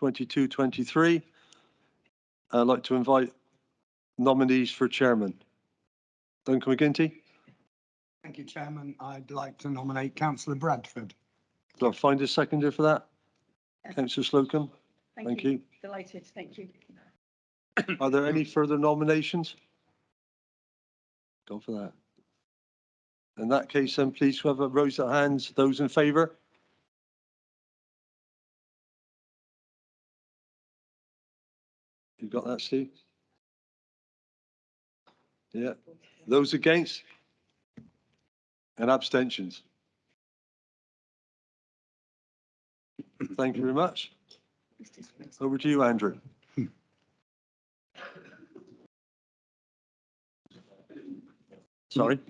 22-23. I'd like to invite nominees for chairman. Duncan McGinty. Thank you, Chairman. I'd like to nominate Councillor Bradford. Do I find a seconder for that? Councillor Slocum. Thank you. Delighted. Thank you. Are there any further nominations? Go for that. In that case, then please have a raise of hands. Those in favour? You got that, Steve? Yeah. Those against? And abstentions? Thank you very much. Over to you, Andrew. Sorry?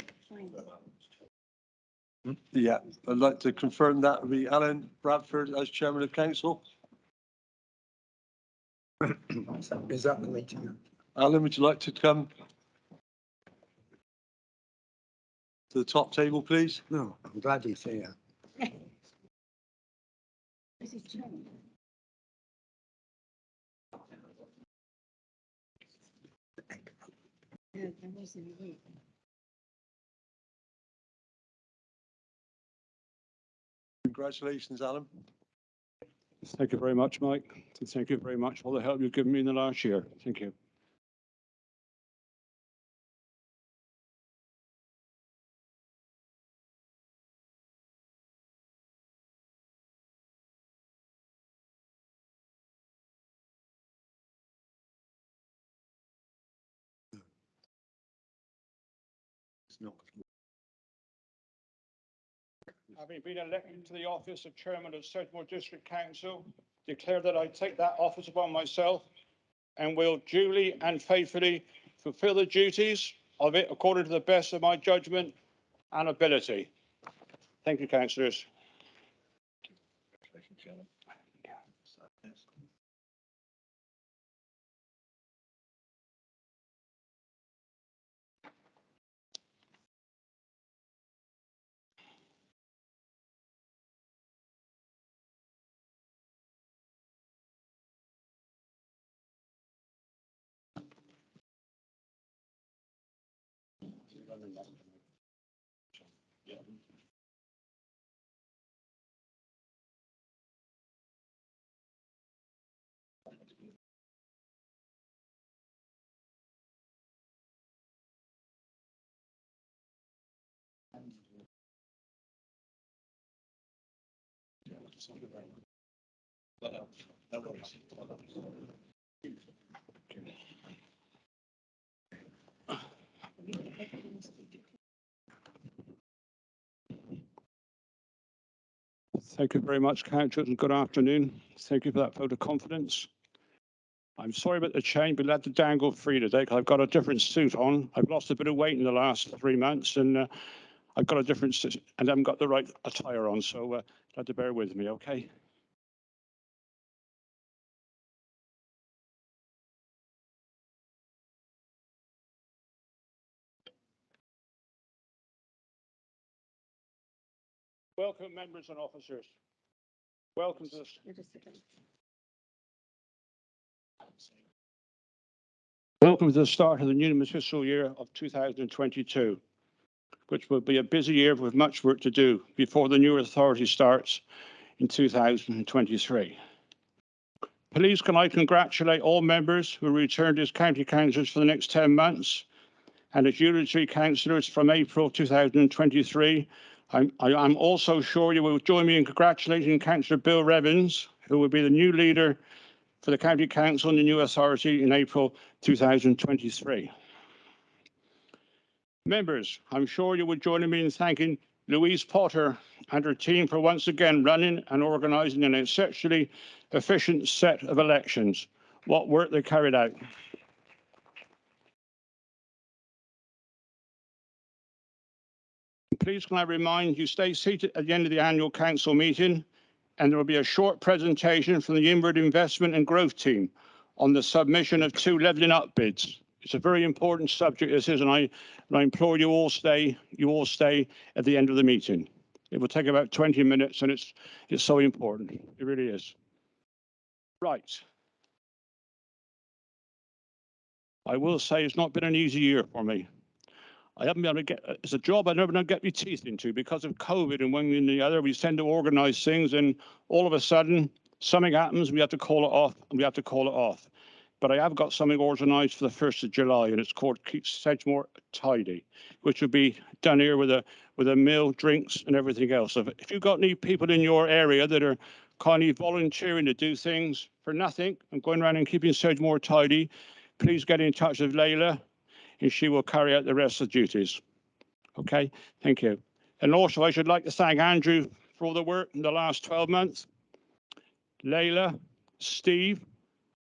Yeah, I'd like to confirm that would be Alan Bradford as chairman of council. Is that the meeting? Alan, would you like to come to the top table, please? No, I'm glad he's here. This is chairman. Yeah, there was in the week. Congratulations, Alan. Thank you very much, Mike. Thank you very much for all the help you've given me in the last year. Thank you. Having been elected to the office of Chairman of Sedgemoor District Council, declare that I take that office upon myself and will duly and faithfully fulfil the duties of it according to the best of my judgment and ability. Thank you, councillors. Thank you very much, councillors, and good afternoon. Thank you for that vote of confidence. I'm sorry about the change, but I had to dangle free today because I've got a different suit on. I've lost a bit of weight in the last 3 months, and I've got a different suit and I haven't got the right attire on, so you have to bear with me, okay? Welcome, members and officers. Welcome to the start of the new fiscal year of 2022, which will be a busy year with much work to do before the new authority starts in 2023. Please can I congratulate all members who returned as county councillors for the next 10 months and as unitary councillors from April 2023. I'm also sure you will join me in congratulating Councillor Bill Revens, who will be the new leader for the County Council and the new authority in April 2023. Members, I'm sure you will join me in thanking Louise Potter and her team for once again running and organising an exceptionally efficient set of elections. What work they carried out. Please can I remind you stay seated at the end of the annual council meeting and there will be a short presentation from the Inward Investment and Growth team on the submission of 2 levelling up bids. It's a very important subject this is, and I implore you all stay at the end of the meeting. It will take about 20 minutes and it's so important. It really is. Right. I will say it's not been an easy year for me. I haven't been able to get, it's a job I've never been able to get my teeth into because of COVID and one and the other. We tend to organise things and all of a sudden something happens, we have to call it off and we have to call it off. But I have got something organised for the 1st of July and it's called Keep Sedgemoor Tidy, which will be done here with a meal, drinks and everything else. So if you've got any people in your area that are kindly volunteering to do things for nothing and going around and keeping Sedgemoor tidy, please get in touch with Layla and she will carry out the rest of the duties. Okay, thank you. And also I should like to thank Andrew for all the work in the last 12 months, Layla, Steve,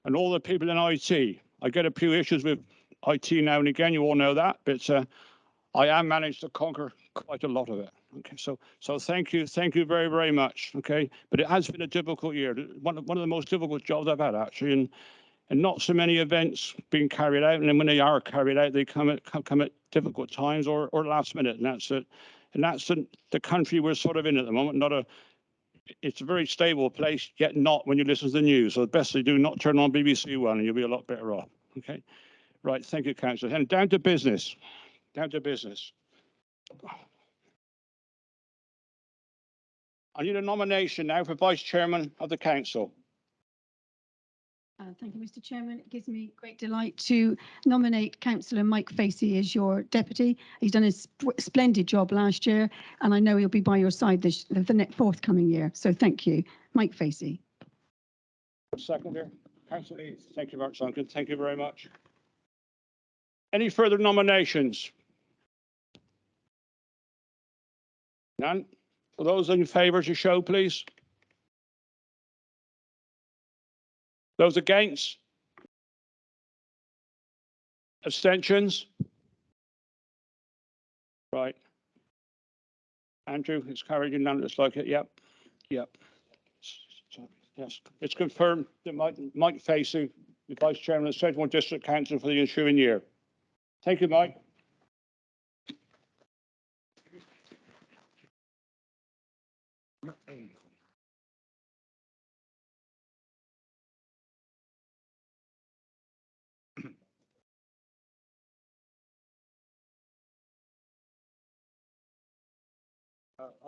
and all the people in IT. I get a few issues with IT now and again, you all know that, but I have managed to conquer quite a lot of it. Okay, so thank you very, very much. Okay, but it has been a difficult year, one of the most difficult jobs I've had actually, and not so many events being carried out. And then when they are carried out, they come at difficult times or last minute, and that's it. And that's the country we're sort of in at the moment. It's a very stable place, yet not when you listen to the news. So the best they do, not turn on BBC One, and you'll be a lot better off. Okay, right. Thank you, Councillor. And down to business. Down to business. I need a nomination now for Vice Chairman of the Council. Thank you, Mr. Chairman. It gives me great delight to nominate Councillor Mike Facey as your deputy. He's done a splendid job last year, and I know he'll be by your side the forthcoming year. So thank you, Mike Facey. Seconder, Councillor. Thank you, Mark Duncan. Thank you very much. Any further nominations? None. For those in favour to show, please. Those against? Abstentions? Right. Andrew, it's carried unanimous like it. Yep. Yep. Yes, it's confirmed that Mike Facey, the Vice Chairman of Sedgemoor District Council for the ensuing year. Thank you, Mike.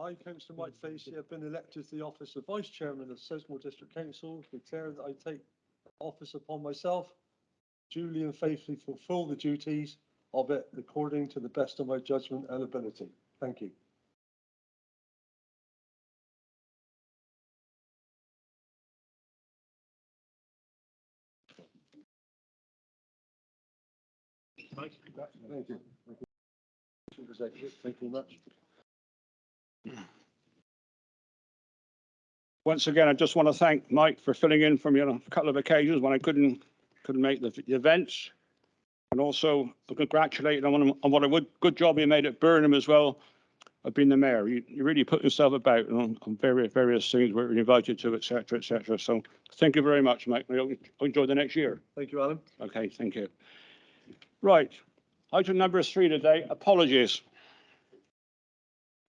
I, Councillor Mike Facey, have been elected to the office of Vice Chairman of Sedgemoor District Council. Declare that I take office upon myself, duly and faithfully fulfil the duties of it according to the best of my judgment and ability. Thank you. Thank you. Thank you. Thank you very much. Once again, I just want to thank Mike for filling in for me on a couple of occasions when I couldn't make the events, and also congratulate him on what a good job he made at Burnham as well of being the mayor. You really put yourself about on various things we're invited to, etc., etc. So thank you very much, Mike. I'll enjoy the next year. Thank you, Alan. Okay, thank you. Right, item number 3 today. Apologies.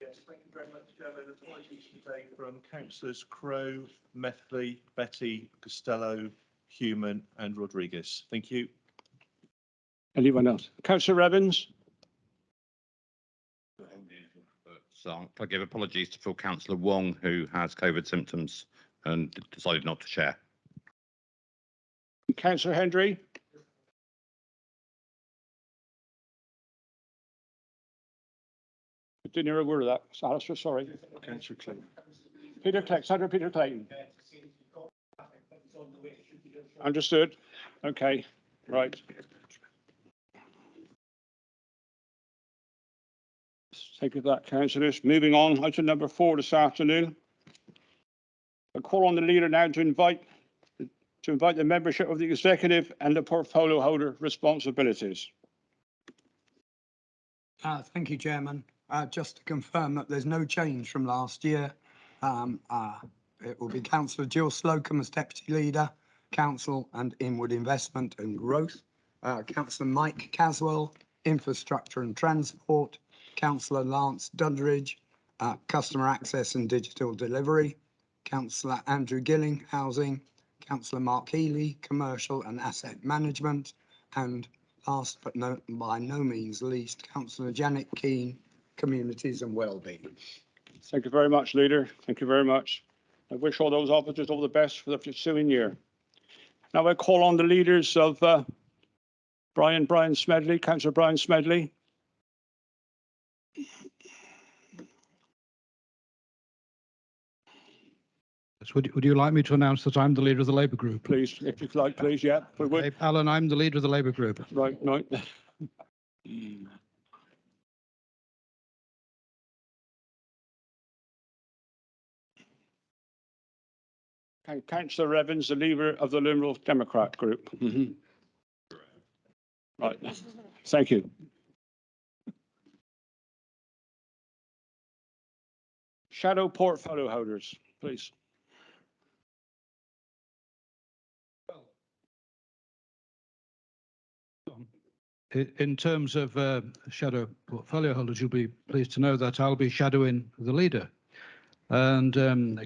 Yes, thank you very much, Chairman. Apologies today from Councillors Crowe, Methley, Betty, Costello, Human and Rodriguez. Thank you. Anyone else? Councillor Evans? So I give apologies to full Councillor Wong, who has COVID symptoms and decided not to share. Councillor Hendry? I didn't hear a word of that. Alistair, sorry. Councillor Clayton. Peter Clayton. Understood. Okay, right. Thank you for that, councillors. Moving on, item number 4 this afternoon. I call on the leader now to invite the membership of the executive and the portfolio holder responsibilities. Thank you, Chairman. Just to confirm that there's no change from last year. It will be Councillor Jill Slocum as Deputy Leader, Council and Inward Investment and Growth. Councillor Mike Caswell, Infrastructure and Transport. Councillor Lance Dudridge, Customer Access and Digital Delivery. Councillor Andrew Gilling, Housing. Councillor Mark Healy, Commercial and Asset Management, and last but by no means least, Councillor Janet Keane, Communities and Wellbeing. Thank you very much, Leader. Thank you very much. I wish all those officers all the best for the ensuing year. Now I call on the leaders of Brian Smedley, Councillor Brian Smedley. Would you like me to announce that I'm the leader of the Labour group? Please, if you'd like, please, yeah. We would. Okay, Alan, I'm the leader of the Labour group. Right, right. Councillor Evans, the leader of the Liberal Democrat group. Right, thank you. Shadow portfolio holders, please. In terms of shadow portfolio holders, you'll be pleased to know that I'll be shadowing the leader. And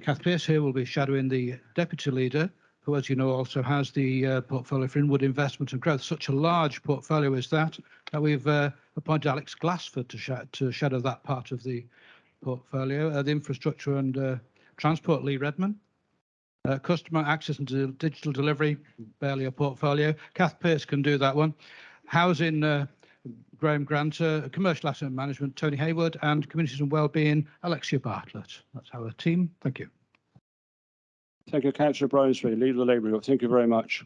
Kath Pearce here will be shadowing the deputy leader, who, as you know, also has the portfolio for inward investment and growth. Such a large portfolio is that we've appointed Alex Glassford to shadow that part of the portfolio. The infrastructure and transport, Lee Redman. Customer access and digital delivery, barely a portfolio. Kath Pearce can do that one. Housing, Graham Granter. Commercial asset management, Tony Hayward. And communities and wellbeing, Alexia Bartlett. That's our team. Thank you. Thank you, Councillor Brian Smedley, leader of the Labour group. Thank you very much.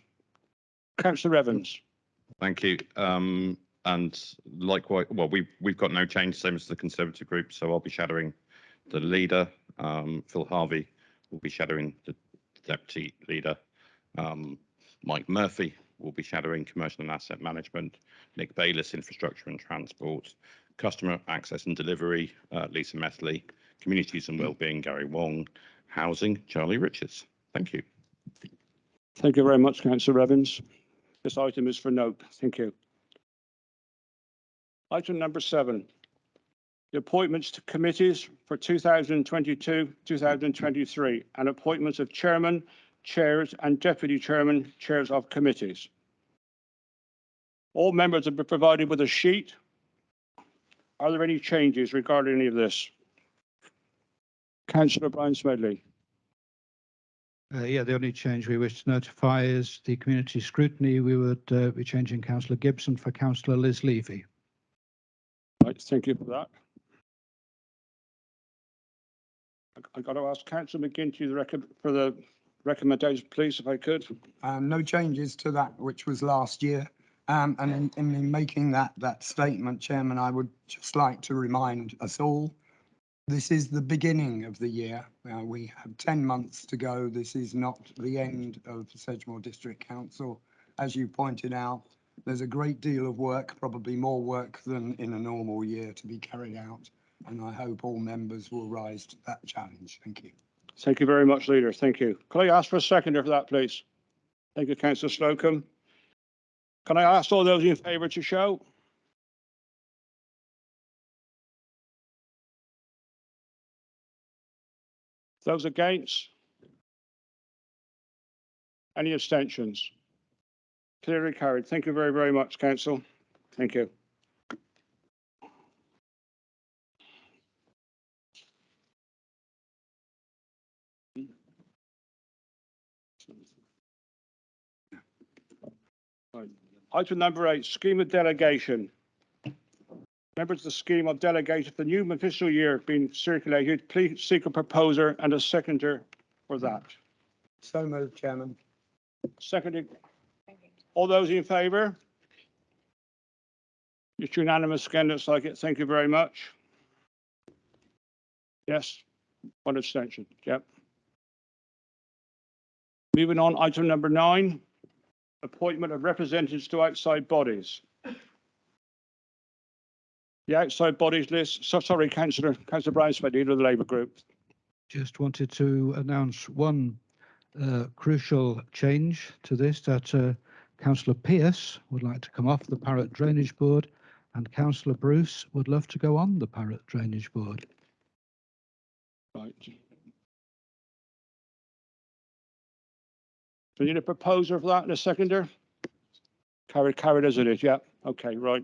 Councillor Evans. Thank you. And likewise, well, we've got no change, same as the Conservative group, so I'll be shadowing the leader. Phil Harvey will be shadowing the deputy leader. Mike Murphy will be shadowing commercial and asset management. Nick Bayliss, infrastructure and transport. Customer access and delivery, Lisa Methley. Communities and wellbeing, Gary Wong. Housing, Charlie Richards. Thank you. Thank you very much, Councillor Evans. This item is for note. Thank you. Item number 7, the appointments to committees for 2022-2023 and appointments of chairman, chairs and deputy chairman, chairs of committees. All members have been provided with a sheet. Are there any changes regarding any of this? Councillor Brian Smedley. Yeah, the only change we wish to notify is the community scrutiny. We would be changing Councillor Gibson for Councillor Liz Levy. Right, thank you for that. I've got to ask Councillor McGinty for the recommendation, please, if I could. No changes to that which was last year. And in making that statement, Chairman, I would just like to remind us all, this is the beginning of the year. We have 10 months to go. This is not the end of the Sedgemoor District Council. As you pointed out, there's a great deal of work, probably more work than in a normal year, to be carried out. And I hope all members will rise to that challenge. Thank you. Thank you very much, Leader. Thank you. Can I ask for a seconder for that, please? Thank you, Councillor Slocum. Can I ask all those in favour to show? Those against? Any abstentions? Clearly carried. Thank you very, very much, Council. Thank you. Right. Item number 8, scheme of delegation. Members of the scheme of delegation for the new official year being circulated. Please seek a proposer and a seconder for that. So moved, Chairman. Seconded. All those in favour? It's unanimous again, looks like it. Thank you very much. Yes, one abstention. Yep. Moving on, item number 9, appointment of representatives to outside bodies. The outside bodies list. So sorry, Councillor Brian Smedley, leader of the Labour group. Just wanted to announce one crucial change to this, that Councillor Pearce would like to come off the Parrot Drainage Board and Councillor Bruce would love to go on the Parrot Drainage Board. Right. Do we need a proposer for that and a seconder? Carried as it is, yeah. Okay, right.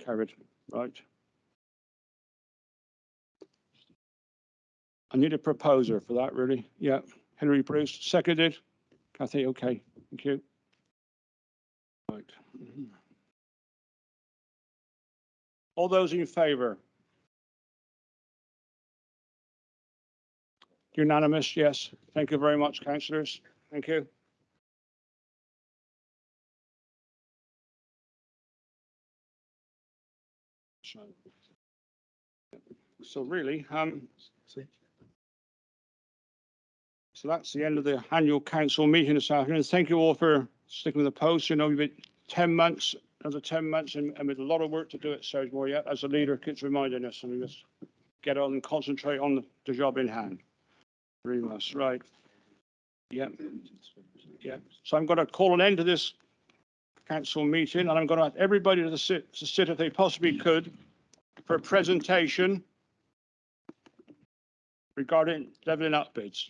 Carried, right. I need a proposer for that, really. Yeah. Hilary Bruce, seconded. Kathy, okay. Thank you. Right. All those in favour? Unanimous, yes. Thank you very much, councillors. Thank you. So really, so that's the end of the annual council meeting this afternoon. Thank you all for sticking with the post. You know, we've been 10 months, another 10 months, and with a lot of work to do at Sedgemoor yet. As the leader keeps reminding us, and we must get on and concentrate on the job in hand. Really must, right. Yeah. Yeah. So I'm going to call an end to this council meeting, and I'm going to ask everybody to sit if they possibly could for a presentation regarding levelling up bids.